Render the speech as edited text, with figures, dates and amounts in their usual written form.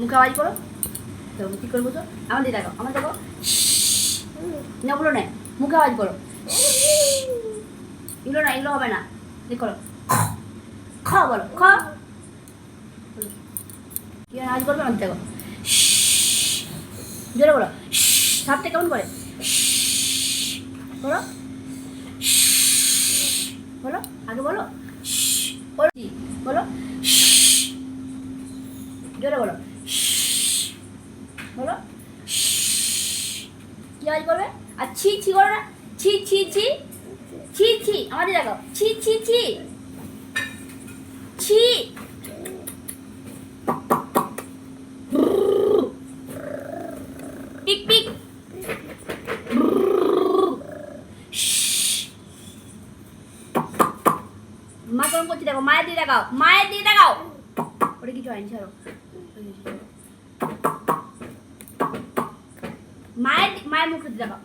মুখে আওয়াজ করো তো কী করবো তো আমার দিয়ে দেখো আমার দেখো না বলো না মুখে আওয়াজ করো এগুলো না এগুলো হবে না দেখো খ বলো খ কি আওয়াজ করবে আমার দেখো জোরে বলো সাপটা কেমন করে বলো বলো আগে বলো বলো জোরে বলো বলো কি আওয়াজ করবে আর ছি ছি করো না ছি ছি ছি ছি ছি আমাদের দেখো ছি ছি ছি ছি পিক পিক মা কেমন করছি দেখো মায়ের দিয়ে দেখাও মায়ের দিয়ে দেখাও ওটা কিছু হয়নি ছাড়ো মায়ের মুখে দেখাও